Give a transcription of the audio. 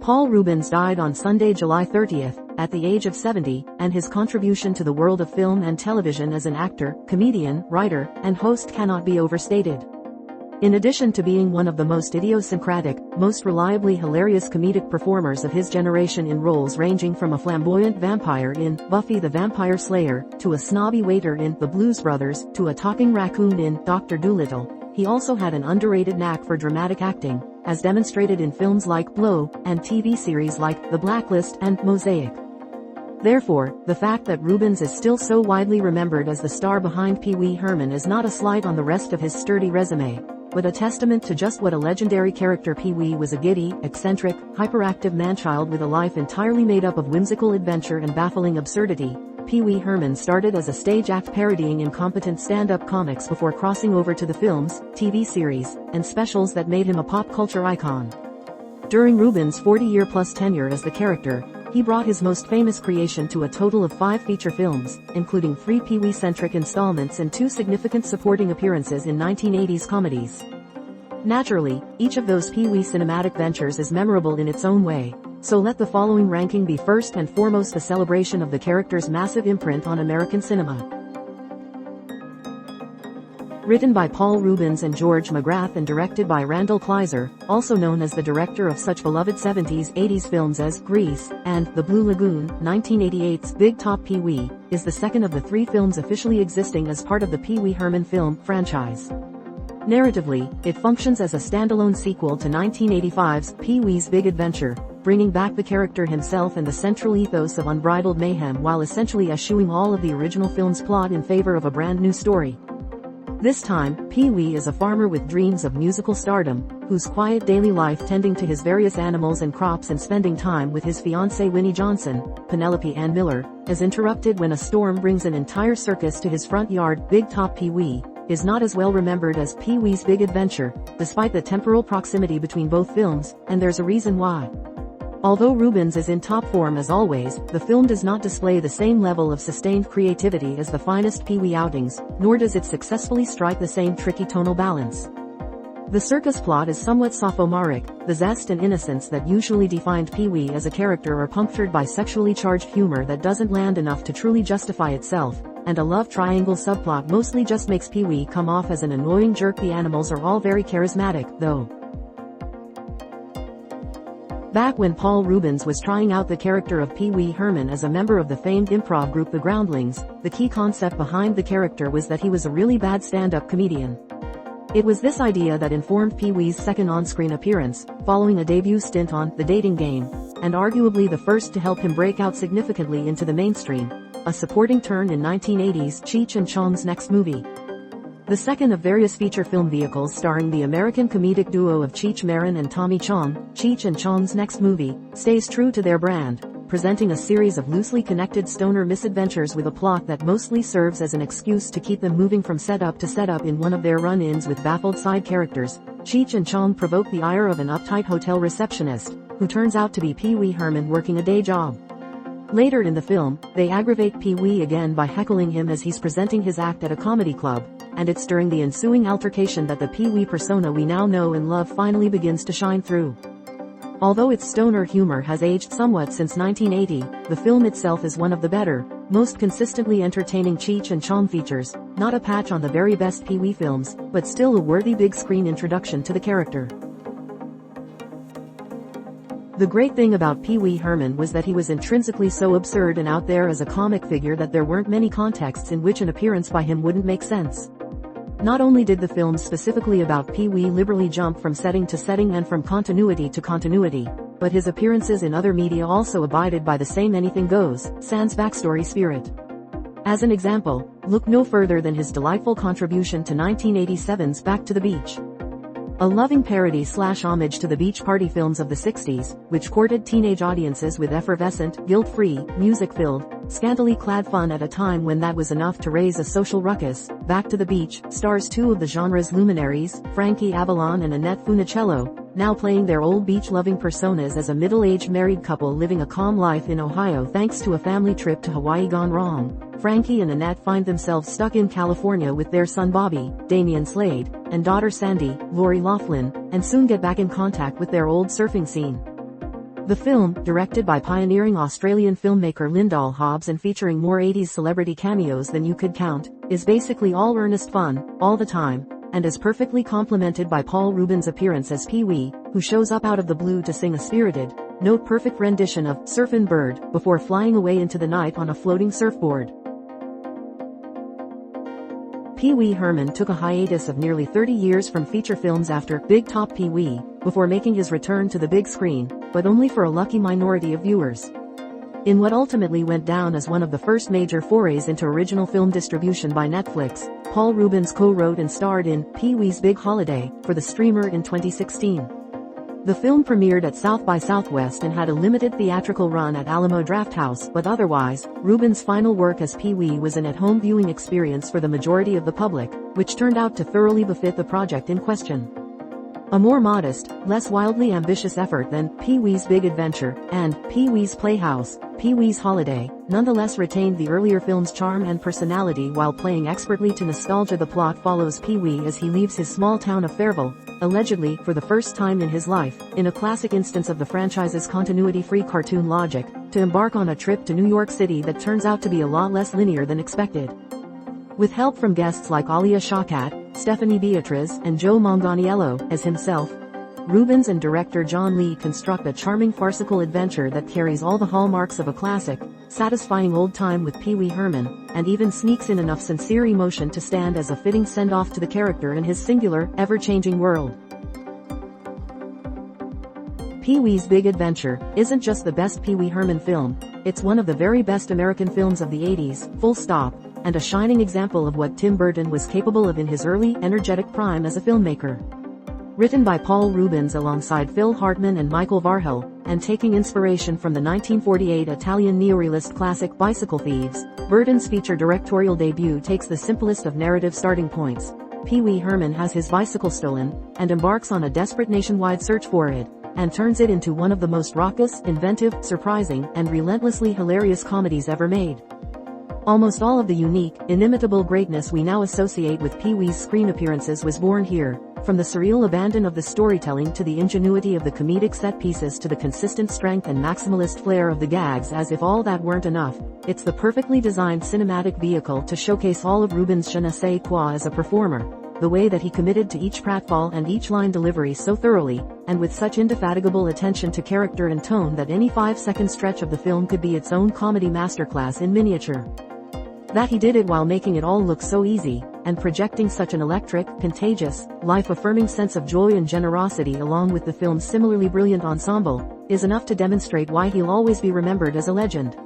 Paul Reubens died on Sunday, July 30th, at the age of 70, and his contribution to the world of film and television as an actor, comedian, writer, and host cannot be overstated. In addition to being one of the most idiosyncratic, most reliably hilarious comedic performers of his generation in roles ranging from a flamboyant vampire in Buffy the Vampire Slayer, to a snobby waiter in The Blues Brothers, to a talking raccoon in Dr. Dolittle, he also had an underrated knack for dramatic acting, as demonstrated in films like Blow, and TV series like The Blacklist and Mosaic. Therefore, the fact that Reubens is still so widely remembered as the star behind Pee Wee Herman is not a slight on the rest of his sturdy resume, but a testament to just what a legendary character Pee Wee was: a giddy, eccentric, hyperactive manchild with a life entirely made up of whimsical adventure and baffling absurdity. Pee Wee Herman started as a stage act parodying incompetent stand-up comics before crossing over to the films, TV series, and specials that made him a pop culture icon. During Reubens' 40-year-plus tenure as the character, he brought his most famous creation to a total of 5 feature films, including 3 Pee Wee-centric installments and 2 significant supporting appearances in 1980s comedies. Naturally, each of those Pee Wee cinematic ventures is memorable in its own way, so let the following ranking be first and foremost a celebration of the character's massive imprint on American cinema. Written by Paul Reubens and George McGrath and directed by Randall Kleiser, also known as the director of such beloved 70s-80s films as Grease and The Blue Lagoon, 1988's Big Top Pee Wee is the second of the 3 films officially existing as part of the Pee Wee Herman film franchise. Narratively, it functions as a standalone sequel to 1985's Pee Wee's Big Adventure, bringing back the character himself and the central ethos of unbridled mayhem while essentially eschewing all of the original film's plot in favor of a brand new story. This time, Pee Wee is a farmer with dreams of musical stardom, whose quiet daily life tending to his various animals and crops and spending time with his fiancée Winnie Johnson, Penelope Ann Miller, is interrupted when a storm brings an entire circus to his front yard. Big Top Pee Wee is not as well remembered as Pee Wee's Big Adventure, despite the temporal proximity between both films, and there's a reason why. Although Reubens is in top form as always, the film does not display the same level of sustained creativity as the finest Pee Wee outings, nor does it successfully strike the same tricky tonal balance. The circus plot is somewhat sophomoric, the zest and innocence that usually defined Pee Wee as a character are punctured by sexually charged humor that doesn't land enough to truly justify itself, and a love triangle subplot mostly just makes Pee Wee come off as an annoying jerk. The animals are all very charismatic, though. Back when Paul Reubens was trying out the character of Pee Wee Herman as a member of the famed improv group The Groundlings, the key concept behind the character was that he was a really bad stand-up comedian. It was this idea that informed Pee Wee's second on-screen appearance, following a debut stint on The Dating Game, and arguably the first to help him break out significantly into the mainstream, a supporting turn in 1980's Cheech and Chong's Next Movie. The second of various feature film vehicles starring the American comedic duo of Cheech Marin and Tommy Chong, Cheech and Chong's Next Movie stays true to their brand, presenting a series of loosely connected stoner misadventures with a plot that mostly serves as an excuse to keep them moving from setup to setup. In one of their run-ins with baffled side characters, Cheech and Chong provoke the ire of an uptight hotel receptionist, who turns out to be Pee Wee Herman working a day job. Later in the film, they aggravate Pee Wee again by heckling him as he's presenting his act at a comedy club, and it's during the ensuing altercation that the Pee Wee persona we now know and love finally begins to shine through. Although its stoner humor has aged somewhat since 1980, the film itself is one of the better, most consistently entertaining Cheech and Chong features, not a patch on the very best Pee Wee films, but still a worthy big screen introduction to the character. The great thing about Pee Wee Herman was that he was intrinsically so absurd and out there as a comic figure that there weren't many contexts in which an appearance by him wouldn't make sense. Not only did the films specifically about Pee Wee liberally jump from setting to setting and from continuity to continuity, but his appearances in other media also abided by the same anything goes, sans backstory spirit. As an example, look no further than his delightful contribution to 1987's Back to the Beach. A loving parody/homage to the beach party films of the 60s, which courted teenage audiences with effervescent, guilt-free, music-filled, scantily clad fun at a time when that was enough to raise a social ruckus. Back to the Beach stars 2 of the genre's luminaries, Frankie Avalon and Annette Funicello, now playing their old beach-loving personas as a middle-aged married couple living a calm life in Ohio thanks to a family trip to Hawaii gone wrong. Frankie and Annette find themselves stuck in California with their son Bobby, Damian Slade, and daughter Sandy, Lori Loughlin, and soon get back in contact with their old surfing scene. The film, directed by pioneering Australian filmmaker Lyndall Hobbs and featuring more 80s celebrity cameos than you could count, is basically all earnest fun, all the time, and is perfectly complemented by Paul Rubens' appearance as Pee-wee, who shows up out of the blue to sing a spirited, note-perfect rendition of Surfin' Bird before flying away into the night on a floating surfboard. Pee-wee Herman took a hiatus of nearly 30 years from feature films after Big Top Pee-wee, before making his return to the big screen, but only for a lucky minority of viewers. In what ultimately went down as one of the first major forays into original film distribution by Netflix, Paul Rubens co-wrote and starred in Pee-wee's Big Holiday for the streamer in 2016. The film premiered at South by Southwest and had a limited theatrical run at Alamo Drafthouse, but otherwise, Rubens' final work as Pee-wee was an at-home viewing experience for the majority of the public, which turned out to thoroughly befit the project in question. A more modest, less wildly ambitious effort than Pee-wee's Big Adventure and Pee-wee's Playhouse, Pee-wee's Holiday, nonetheless retained the earlier film's charm and personality while playing expertly to nostalgia. The plot follows Pee-wee as he leaves his small town of Fairville, allegedly for the first time in his life, in a classic instance of the franchise's continuity-free cartoon logic, to embark on a trip to New York City that turns out to be a lot less linear than expected. With help from guests like Alia Shawkat, Stephanie Beatriz, and Joe Manganiello as himself, Rubens and director John Lee construct a charming farcical adventure that carries all the hallmarks of a classic, satisfying old time with Pee-wee Herman, and even sneaks in enough sincere emotion to stand as a fitting send-off to the character in his singular, ever-changing world. Pee-wee's Big Adventure isn't just the best Pee-wee Herman film, it's one of the very best American films of the 80s, full stop, and a shining example of what Tim Burton was capable of in his early, energetic prime as a filmmaker. Written by Paul Rubens alongside Phil Hartman and Michael Varhelyi, and taking inspiration from the 1948 Italian neorealist classic Bicycle Thieves, Burton's feature directorial debut takes the simplest of narrative starting points. Pee-wee Herman has his bicycle stolen, and embarks on a desperate nationwide search for it, and turns it into one of the most raucous, inventive, surprising, and relentlessly hilarious comedies ever made. Almost all of the unique, inimitable greatness we now associate with Pee-wee's screen appearances was born here, from the surreal abandon of the storytelling to the ingenuity of the comedic set pieces to the consistent strength and maximalist flair of the gags. As if all that weren't enough, it's the perfectly designed cinematic vehicle to showcase all of Rubens' je ne sais quoi as a performer, the way that he committed to each pratfall and each line delivery so thoroughly, and with such indefatigable attention to character and tone that any 5-second stretch of the film could be its own comedy masterclass in miniature. That he did it while making it all look so easy, and projecting such an electric, contagious, life-affirming sense of joy and generosity along with the film's similarly brilliant ensemble, is enough to demonstrate why he'll always be remembered as a legend.